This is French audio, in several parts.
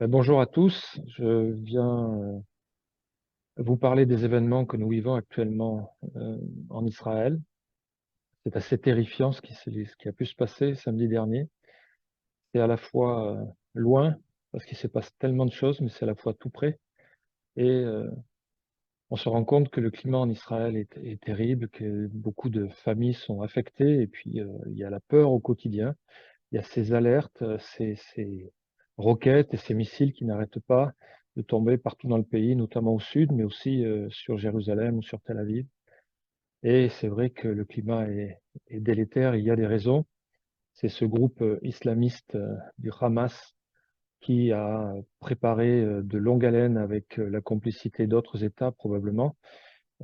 Bonjour à tous, je viens vous parler des événements que nous vivons actuellement en Israël. C'est assez terrifiant ce qui a pu se passer samedi dernier. C'est à la fois loin, parce qu'il se passe tellement de choses, mais c'est à la fois tout près. Et on se rend compte que le climat en Israël est terrible, que beaucoup de familles sont affectées, et puis il y a la peur au quotidien. Il y a ces alertes, ces roquettes et ces missiles qui n'arrêtent pas de tomber partout dans le pays, notamment au sud, mais aussi sur Jérusalem ou sur Tel Aviv. Et c'est vrai que le climat est délétère. Il y a des raisons. C'est ce groupe islamiste du Hamas qui a préparé de longue haleine avec la complicité d'autres États probablement,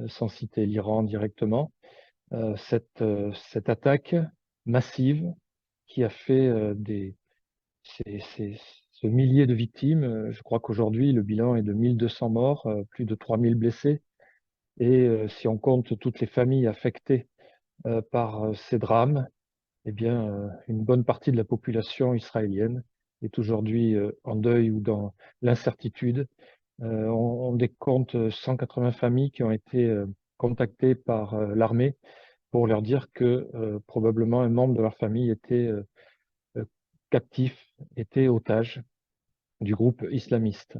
sans citer l'Iran directement, cette attaque massive qui a fait ce millier de victimes. Je crois qu'aujourd'hui, le bilan est de 1200 morts, plus de 3000 blessés. Et si on compte toutes les familles affectées par ces drames, eh bien, une bonne partie de la population israélienne est aujourd'hui en deuil ou dans l'incertitude. On décompte 180 familles qui ont été contactées par l'armée pour leur dire que probablement un membre de leur famille était euh, captif, était otage du groupe islamiste.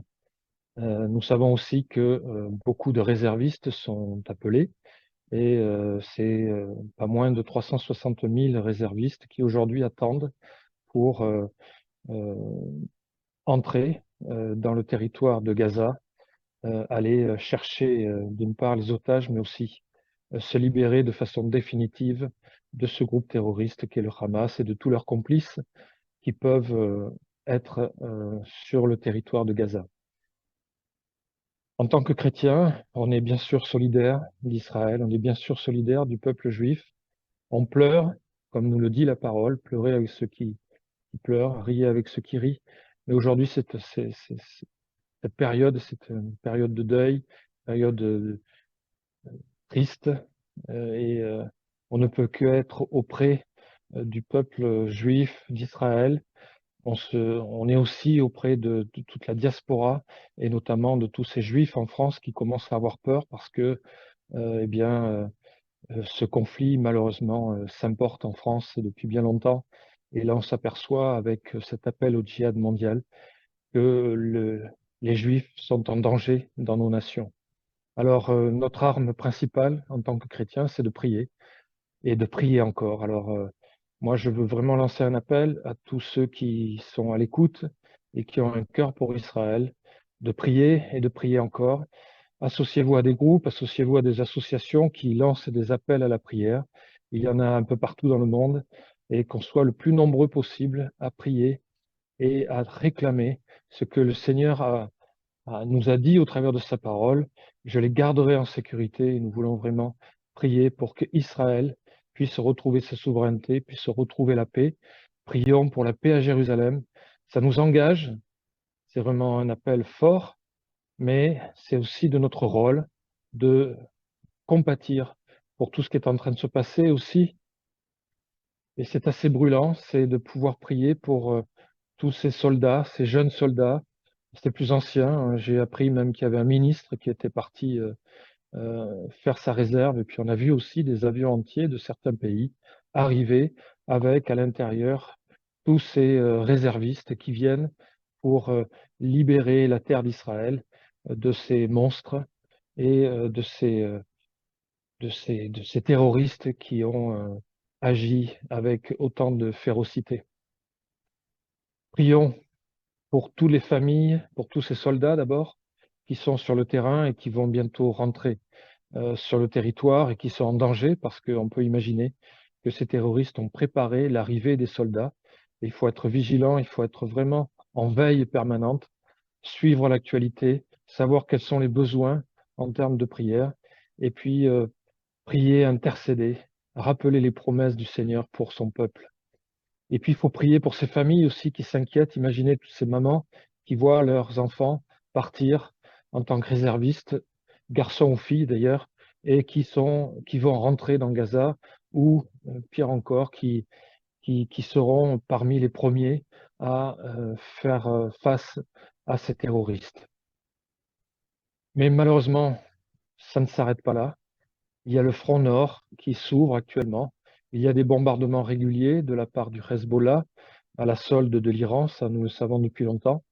Nous savons aussi que beaucoup de réservistes sont appelés et c'est pas moins de 360 000 réservistes qui aujourd'hui attendent pour euh, entrer dans le territoire de Gaza, aller chercher d'une part les otages, mais aussi se libérer de façon définitive de ce groupe terroriste qu'est le Hamas et de tous leurs complices qui peuvent être sur le territoire de Gaza. En tant que chrétien, on est bien sûr solidaire d'Israël, on est bien sûr solidaire du peuple juif. On pleure, comme nous le dit la parole, pleurer avec ceux qui pleurent, rier avec ceux qui rient. Mais aujourd'hui, cette période, c'est une période de deuil, période triste, et on ne peut que être auprès du peuple juif d'Israël. On est aussi auprès de toute la diaspora et notamment de tous ces juifs en France qui commencent à avoir peur parce que eh bien, ce conflit, malheureusement, s'importe en France depuis bien longtemps. Et là, on s'aperçoit avec cet appel au djihad mondial que les juifs sont en danger dans nos nations. Alors, notre arme principale en tant que chrétien, c'est de prier et de prier encore. Alors, moi, je veux vraiment lancer un appel à tous ceux qui sont à l'écoute et qui ont un cœur pour Israël, de prier et de prier encore. Associez-vous à des groupes, associez-vous à des associations qui lancent des appels à la prière. Il y en a un peu partout dans le monde et qu'on soit le plus nombreux possible à prier et à réclamer ce que le Seigneur nous a dit au travers de sa parole. Je les garderai en sécurité et nous voulons vraiment prier pour que Israël puisse retrouver sa souveraineté, puisse retrouver la paix. Prions pour la paix à Jérusalem. Ça nous engage, c'est vraiment un appel fort, mais c'est aussi de notre rôle de compatir pour tout ce qui est en train de se passer aussi. Et c'est assez brûlant, c'est de pouvoir prier pour tous ces soldats, ces jeunes soldats, c'était plus ancien. Hein. J'ai appris même qu'il y avait un ministre qui était parti faire sa réserve. Et puis on a vu aussi des avions entiers de certains pays arriver avec à l'intérieur tous ces réservistes qui viennent pour libérer la terre d'Israël de ces monstres et de ces terroristes qui ont agi avec autant de férocité. Prions pour toutes les familles, pour tous ces soldats d'abord, qui sont sur le terrain et qui vont bientôt rentrer sur le territoire et qui sont en danger parce qu'on peut imaginer que ces terroristes ont préparé l'arrivée des soldats. Et il faut être vigilant, il faut être vraiment en veille permanente, suivre l'actualité, savoir quels sont les besoins en termes de prière, et puis prier, intercéder, rappeler les promesses du Seigneur pour son peuple. Et puis, il faut prier pour ces familles aussi qui s'inquiètent. Imaginez toutes ces mamans qui voient leurs enfants partir en tant que réservistes, garçons ou filles d'ailleurs, et qui vont rentrer dans Gaza ou, pire encore, qui seront parmi les premiers à faire face à ces terroristes. Mais malheureusement, ça ne s'arrête pas là. Il y a le front nord qui s'ouvre actuellement. Il y a des bombardements réguliers de la part du Hezbollah à la solde de l'Iran, ça nous le savons depuis longtemps.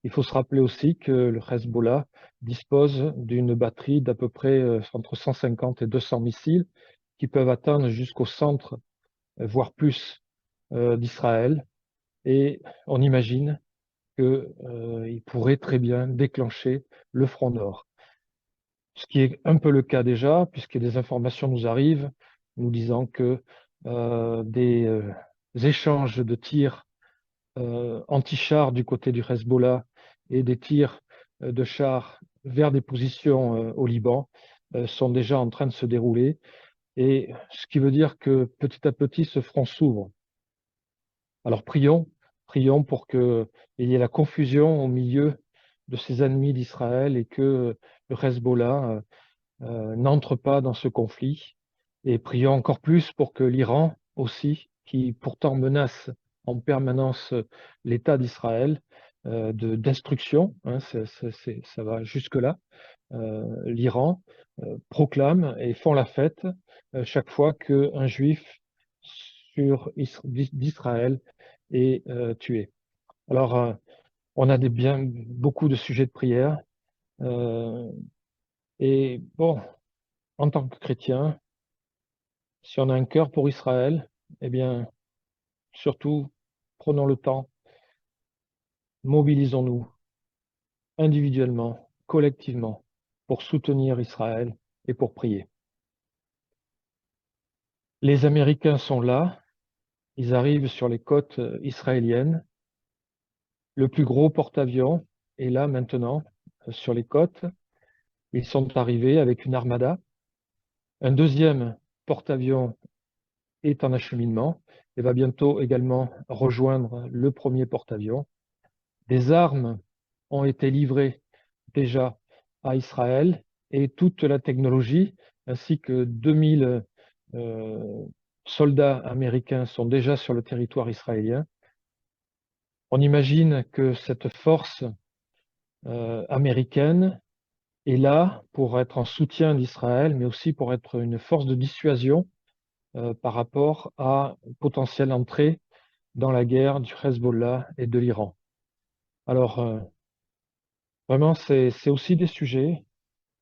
Il faut se rappeler aussi que le Hezbollah dispose d'une batterie d'à peu près entre 150 et 200 missiles qui peuvent atteindre jusqu'au centre, voire plus, d'Israël. Et on imagine qu'il pourrait très bien déclencher le front nord. Ce qui est un peu le cas déjà, puisque des informations nous arrivent nous disant que des échanges de tirs anti-chars du côté du Hezbollah et des tirs de chars vers des positions au Liban sont déjà en train de se dérouler. Et ce qui veut dire que petit à petit, ce front s'ouvre. Alors prions pour qu'il y ait la confusion au milieu de ces ennemis d'Israël et que le Hezbollah n'entre pas dans ce conflit. Et prions encore plus pour que l'Iran aussi, qui pourtant menace en permanence l'État d'Israël de destruction, hein, ça va jusque-là, l'Iran proclame et font la fête chaque fois qu'un juif d'Israël est tué. Alors, on a beaucoup de sujets de prière. Et bon, en tant que chrétien, si on a un cœur pour Israël, eh bien, surtout, prenons le temps, mobilisons-nous individuellement, collectivement, pour soutenir Israël et pour prier. Les Américains sont là, ils arrivent sur les côtes israéliennes. Le plus gros porte-avions est là maintenant, sur les côtes. Ils sont arrivés avec une armada. Un deuxième porte-avions est en acheminement et va bientôt également rejoindre le premier porte-avions. Des armes ont été livrées déjà à Israël et toute la technologie, ainsi que 2000 soldats américains sont déjà sur le territoire israélien. On imagine que cette force américaine est là pour être en soutien d'Israël, mais aussi pour être une force de dissuasion par rapport à une potentielle entrée dans la guerre du Hezbollah et de l'Iran. Alors, vraiment, c'est aussi des sujets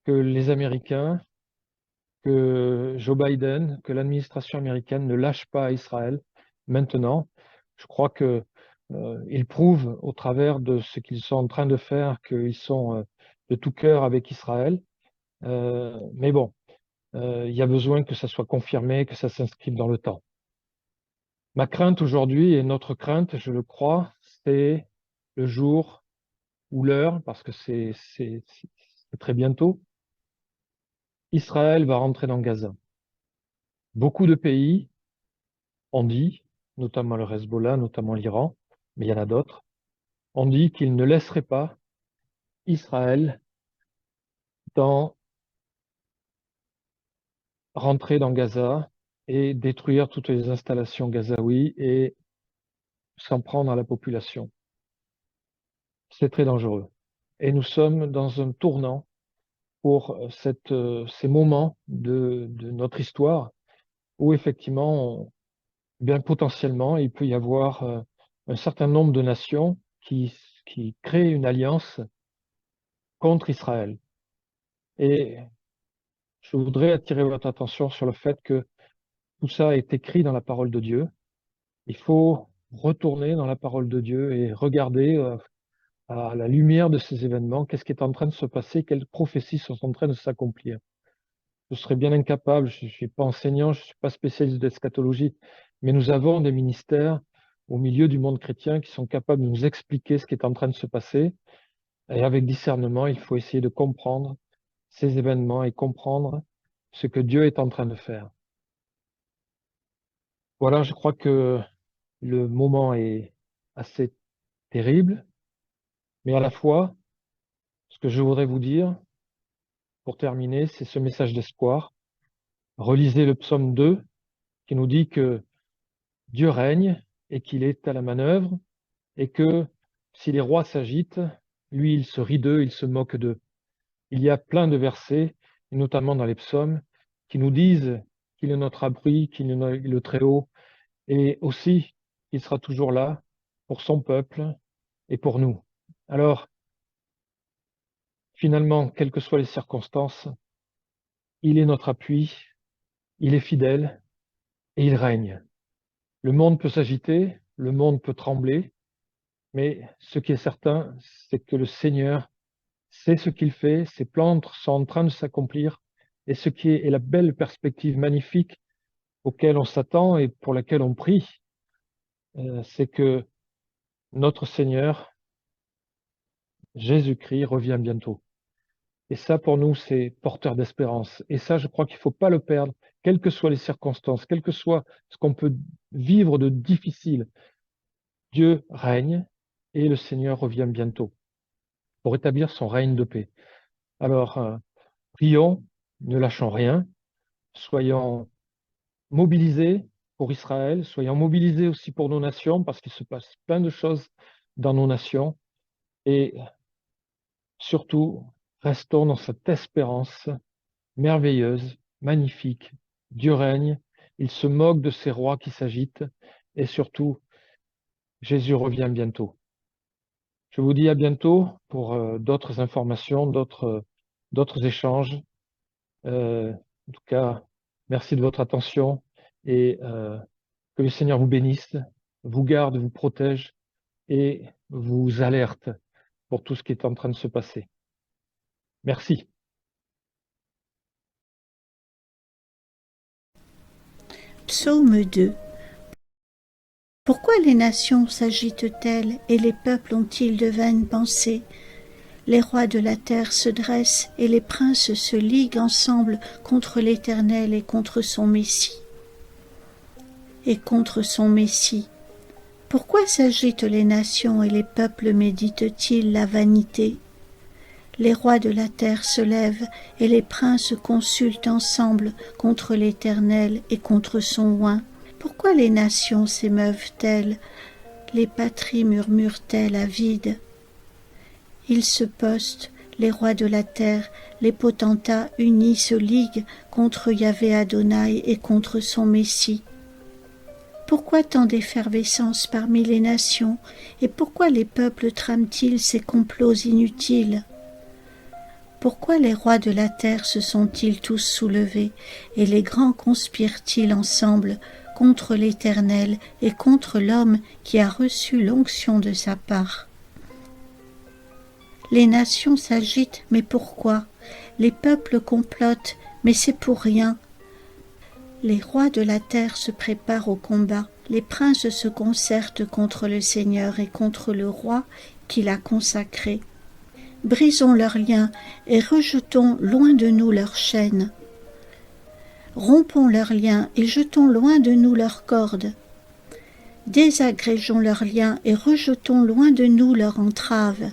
que les Américains, que Joe Biden, que l'administration américaine ne lâche pas à Israël maintenant. Je crois que ils prouvent au travers de ce qu'ils sont en train de faire qu'ils sont de tout cœur avec Israël. Mais bon, il y a besoin que ça soit confirmé, que ça s'inscrive dans le temps. Ma crainte aujourd'hui et notre crainte, je le crois, c'est le jour ou l'heure, parce que c'est très bientôt, Israël va rentrer dans Gaza. Beaucoup de pays ont dit, notamment le Hezbollah, notamment l'Iran, mais il y en a d'autres, ont dit qu'ils ne laisseraient pas Israël rentrer dans Gaza et détruire toutes les installations gazaouis et s'en prendre à la population. C'est très dangereux. Et nous sommes dans un tournant pour ces moments de notre histoire où effectivement, bien potentiellement, il peut y avoir un certain nombre de nations qui créent une alliance contre Israël. Et je voudrais attirer votre attention sur le fait que tout ça est écrit dans la parole de Dieu. Il faut retourner dans la parole de Dieu et regarder à la lumière de ces événements, qu'est-ce qui est en train de se passer, quelles prophéties sont en train de s'accomplir. Je serais bien incapable, je ne suis pas enseignant, je ne suis pas spécialiste d'eschatologie, mais nous avons des ministères au milieu du monde chrétien qui sont capables de nous expliquer ce qui est en train de se passer. Et avec discernement, il faut essayer de comprendre ces événements et comprendre ce que Dieu est en train de faire. Voilà, je crois que le moment est assez terrible, mais à la fois, ce que je voudrais vous dire, pour terminer, c'est ce message d'espoir. Relisez le psaume 2 qui nous dit que Dieu règne et qu'il est à la manœuvre et que si les rois s'agitent, lui, il se rit d'eux, il se moque d'eux. Il y a plein de versets, et notamment dans les psaumes, qui nous disent qu'il est notre abri, qu'il est le Très-Haut, et aussi qu'il sera toujours là pour son peuple et pour nous. Alors, finalement, quelles que soient les circonstances, il est notre appui, il est fidèle et il règne. Le monde peut s'agiter, le monde peut trembler, mais ce qui est certain, c'est que le Seigneur sait ce qu'il fait, ses plans sont en train de s'accomplir, et ce qui est la belle perspective magnifique auquel on s'attend et pour laquelle on prie, c'est que notre Seigneur, Jésus-Christ, revient bientôt. Et ça, pour nous, c'est porteur d'espérance. Et ça, je crois qu'il ne faut pas le perdre, quelles que soient les circonstances, quel que soit ce qu'on peut vivre de difficile. Dieu règne et le Seigneur revient bientôt pour établir son règne de paix. Alors, prions, ne lâchons rien, soyons mobilisés pour Israël, soyons mobilisés aussi pour nos nations, parce qu'il se passe plein de choses dans nos nations. Et surtout, restons dans cette espérance merveilleuse, magnifique. Dieu règne, il se moque de ces rois qui s'agitent, et surtout, Jésus revient bientôt. Je vous dis à bientôt pour d'autres informations, d'autres échanges. En tout cas, merci de votre attention et que le Seigneur vous bénisse, vous garde, vous protège et vous alerte pour tout ce qui est en train de se passer. Merci. Psaume 2. Pourquoi les nations s'agitent-elles et les peuples ont-ils de vaines pensées? Les rois de la terre se dressent et les princes se liguent ensemble contre l'Éternel et contre son Messie. Pourquoi s'agitent les nations et les peuples méditent-ils la vanité? Les rois de la terre se lèvent et les princes consultent ensemble contre l'Éternel et contre son oint. Pourquoi les nations s'émeuvent-elles? Les patries murmurent-elles à vide? Ils se postent, les rois de la terre, les potentats unis se liguent contre Yahvé Adonai et contre son Messie. Pourquoi tant d'effervescence parmi les nations, et pourquoi les peuples trament-ils ces complots inutiles? Pourquoi les rois de la terre se sont-ils tous soulevés, et les grands conspirent-ils ensemble contre l'Éternel et contre l'homme qui a reçu l'onction de sa part? Les nations s'agitent, mais pourquoi? Les peuples complotent, mais c'est pour rien. Les rois de la terre se préparent au combat, les princes se concertent contre le Seigneur et contre le roi qui l'a consacré. Brisons leurs liens et rejetons loin de nous leurs chaînes. Rompons leurs liens et jetons loin de nous leurs cordes. Désagrégeons leurs liens et rejetons loin de nous leurs entraves.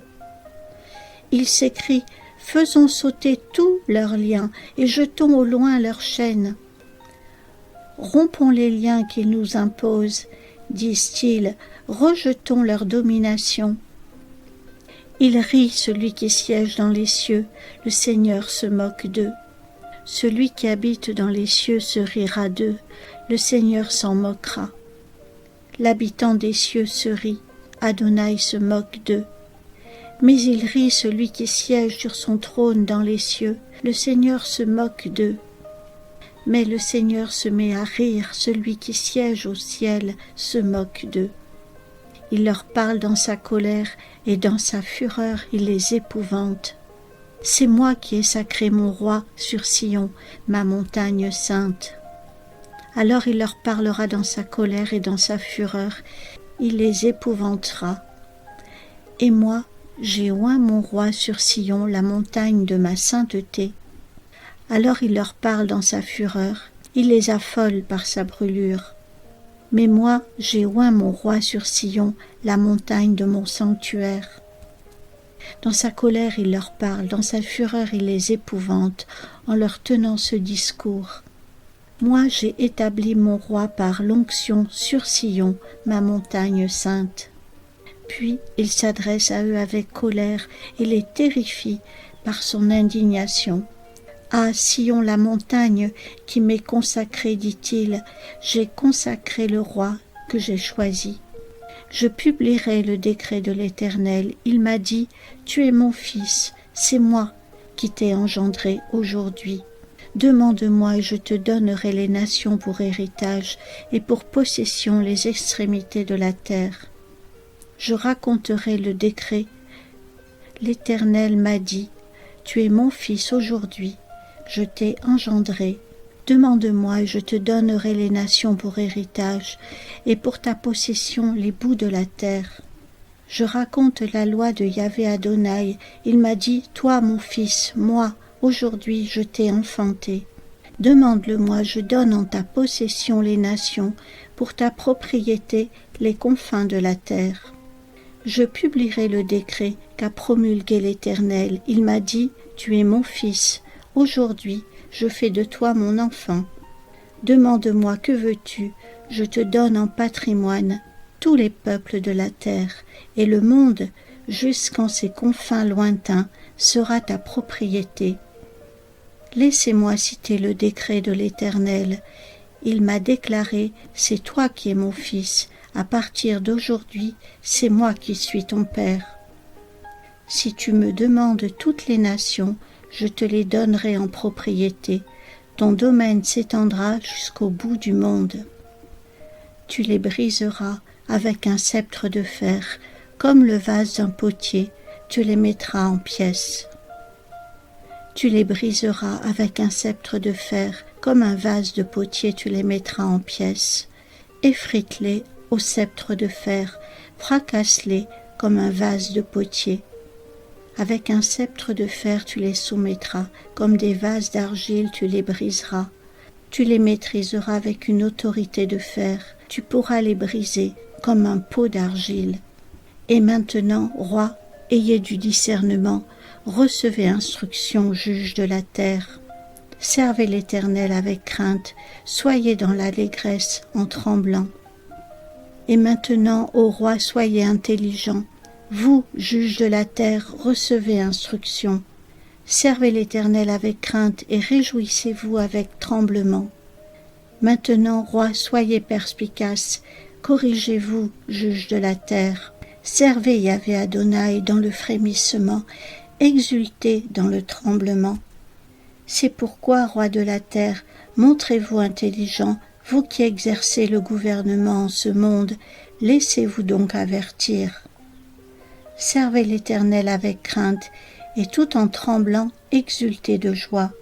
Ils s'écrient, faisons sauter tous leurs liens et jetons au loin leurs chaînes. Rompons les liens qu'ils nous imposent, disent-ils, rejetons leur domination. Il rit celui qui siège dans les cieux, le Seigneur se moque d'eux. Celui qui habite dans les cieux se rira d'eux, le Seigneur s'en moquera. L'habitant des cieux se rit, Adonai se moque d'eux. Mais il rit celui qui siège sur son trône dans les cieux, le Seigneur se moque d'eux. Mais le Seigneur se met à rire, celui qui siège au ciel se moque d'eux. Il leur parle dans sa colère, et dans sa fureur il les épouvante. C'est moi qui ai sacré mon roi sur Sion, ma montagne sainte. Alors il leur parlera dans sa colère et dans sa fureur, il les épouvantera. Et moi, j'ai oint mon roi sur Sion, la montagne de ma sainteté. Alors il leur parle dans sa fureur, il les affole par sa brûlure. Mais moi, j'ai oint mon roi sur Sion, la montagne de mon sanctuaire. Dans sa colère, il leur parle, dans sa fureur, il les épouvante, en leur tenant ce discours. Moi, j'ai établi mon roi par l'onction sur Sion, ma montagne sainte. Puis il s'adresse à eux avec colère et les terrifie par son indignation. « Ah, Sion, la montagne qui m'est consacrée, dit-il, j'ai consacré le roi que j'ai choisi. Je publierai le décret de l'Éternel. Il m'a dit, tu es mon fils, c'est moi qui t'ai engendré aujourd'hui. Demande-moi et je te donnerai les nations pour héritage et pour possession les extrémités de la terre. Je raconterai le décret. L'Éternel m'a dit, tu es mon fils aujourd'hui, je t'ai engendré. Demande-moi et je te donnerai les nations pour héritage et pour ta possession les bouts de la terre. Je raconte la loi de Yahvé Adonai. Il m'a dit, toi mon fils, moi, aujourd'hui je t'ai enfanté. Demande-le-moi, je donne en ta possession les nations, pour ta propriété les confins de la terre. Je publierai le décret qu'a promulgué l'Éternel. Il m'a dit, tu es mon fils, aujourd'hui je fais de toi mon enfant. Demande-moi, que veux-tu? Je te donne en patrimoine tous les peuples de la terre, et le monde, jusqu'en ses confins lointains, sera ta propriété. Laissez-moi citer le décret de l'Éternel. Il m'a déclaré, c'est toi qui es mon fils, à partir d'aujourd'hui, c'est moi qui suis ton père. Si tu me demandes toutes les nations, je te les donnerai en propriété. Ton domaine s'étendra jusqu'au bout du monde. Tu les briseras avec un sceptre de fer, comme le vase d'un potier, tu les mettras en pièces. Tu les briseras avec un sceptre de fer, comme un vase de potier, tu les mettras en pièces. Effrite-les au sceptre de fer, fracasse-les comme un vase de potier. Avec un sceptre de fer tu les soumettras, comme des vases d'argile tu les briseras. Tu les maîtriseras avec une autorité de fer, tu pourras les briser comme un pot d'argile. Et maintenant, roi, ayez du discernement, recevez instruction, juge de la terre. Servez l'Éternel avec crainte, soyez dans l'allégresse en tremblant. Et maintenant, ô roi, soyez intelligents. Vous, juges de la terre, recevez instruction. Servez l'Éternel avec crainte et réjouissez-vous avec tremblement. Maintenant, roi, soyez perspicaces, corrigez-vous, juges de la terre. Servez Yahvé Adonai dans le frémissement, exultez dans le tremblement. C'est pourquoi, roi de la terre, montrez-vous intelligents, vous qui exercez le gouvernement en ce monde, laissez-vous donc avertir. Servez l'Éternel avec crainte, et tout en tremblant, exultez de joie.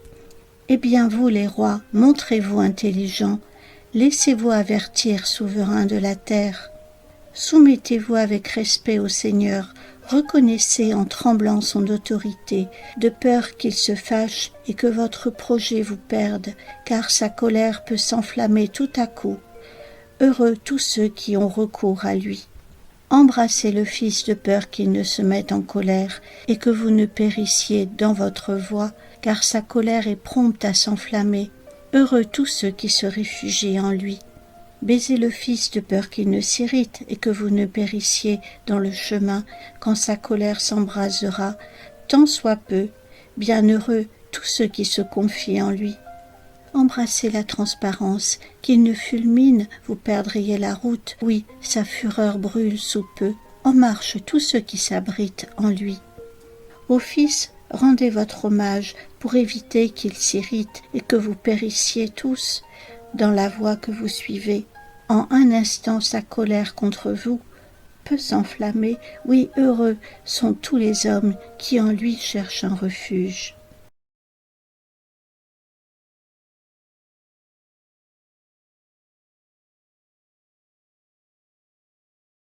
Eh bien vous, les rois, montrez-vous intelligents, laissez-vous avertir, souverains de la terre. Soumettez-vous avec respect au Seigneur, reconnaissez en tremblant son autorité, de peur qu'il se fâche et que votre projet vous perde, car sa colère peut s'enflammer tout à coup. Heureux tous ceux qui ont recours à lui. Embrassez le Fils de peur qu'il ne se mette en colère et que vous ne périssiez dans votre voie, car sa colère est prompte à s'enflammer. Heureux tous ceux qui se réfugient en lui. Baisez le Fils de peur qu'il ne s'irrite et que vous ne périssiez dans le chemin quand sa colère s'embrasera, tant soit peu. Bienheureux tous ceux qui se confient en lui. Embrassez la transparence, qu'il ne fulmine, vous perdriez la route. Oui, sa fureur brûle sous peu. En marche tous ceux qui s'abritent en lui. Ô Fils, rendez votre hommage pour éviter qu'il s'irrite et que vous périssiez tous dans la voie que vous suivez. En un instant sa colère contre vous peut s'enflammer. Oui, heureux sont tous les hommes qui en lui cherchent un refuge.